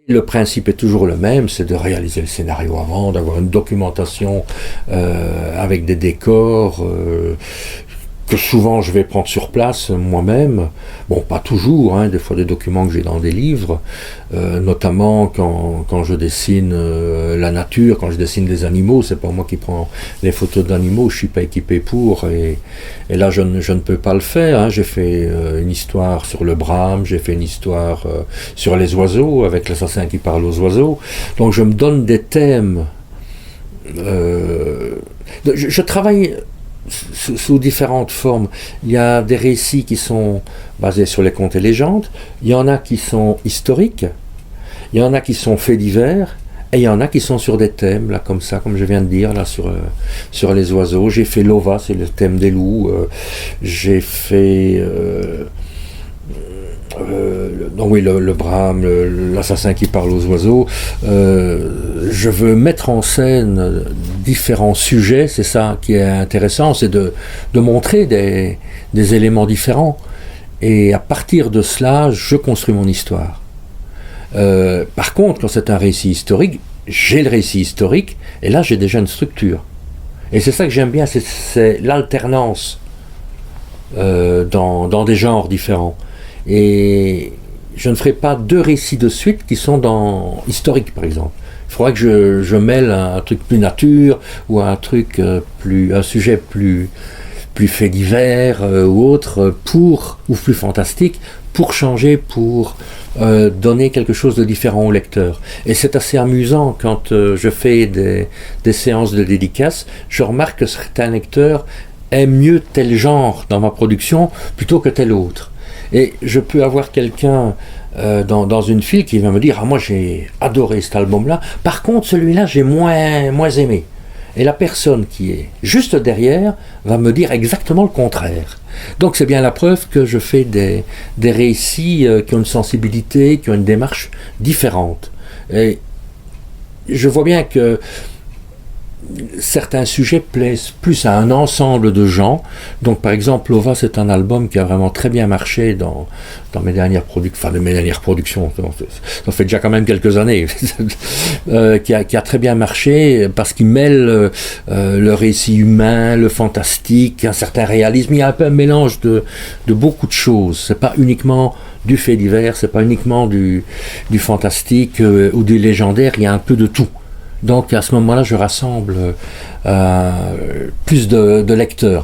Le principe est toujours le même, c'est de réaliser le scénario avant, d'avoir une documentation avec des décors que souvent je vais prendre sur place moi-même. Bon, pas toujours, hein, des fois des documents que j'ai dans des livres, notamment quand je dessine la nature, quand je dessine les animaux, c'est pas moi qui prends les photos d'animaux, je suis pas équipé pour, et là je ne peux pas le faire. Hein. J'ai fait une histoire sur le brame, j'ai fait une histoire sur les oiseaux, avec l'assassin qui parle aux oiseaux. Donc je me donne des thèmes. Je travaille sous différentes formes. Il y a des récits qui sont basés sur les contes et légendes, il y en a qui sont historiques, il y en a qui sont faits divers, et il y en a qui sont sur des thèmes, là, comme ça, comme je viens de dire, là, sur les oiseaux. J'ai fait l'Ova, c'est le thème des loups. J'ai fait... donc oui, le brame, l'assassin qui parle aux oiseaux. Je veux mettre en scène différents sujets, c'est ça qui est intéressant, c'est de montrer des éléments différents. Et à partir de cela, je construis mon histoire. Par contre, quand c'est un récit historique, j'ai le récit historique, et là j'ai déjà une structure. Et c'est ça que j'aime bien, c'est l'alternance dans des genres différents. Et je ne ferai pas deux récits de suite qui sont dans historique, par exemple. Il faudrait que je mêle un truc plus nature ou un truc un sujet plus fait divers ou autre ou plus fantastique pour changer, pour donner quelque chose de différent au lecteur. Et c'est assez amusant quand je fais des séances de dédicaces, je remarque que certains lecteurs aiment mieux tel genre dans ma production plutôt que tel autre. Et je peux avoir quelqu'un dans une file qui va me dire « Ah, moi j'ai adoré cet album-là, par contre celui-là j'ai moins aimé ». Et la personne qui est juste derrière va me dire exactement le contraire. Donc c'est bien la preuve que je fais des récits qui ont une sensibilité, qui ont une démarche différente. Et je vois bien que certains sujets plaisent plus à un ensemble de gens. Donc par exemple Lova, c'est un album qui a vraiment très bien marché dans mes dernières productions, ça fait déjà quand même quelques années, qui a très bien marché parce qu'il mêle le récit humain, le fantastique, un certain réalisme. Il y a un peu un mélange de beaucoup de choses. C'est pas uniquement du fait divers, c'est pas uniquement du fantastique ou du légendaire, il y a un peu de tout. Donc à ce moment-là, je rassemble plus de lecteurs.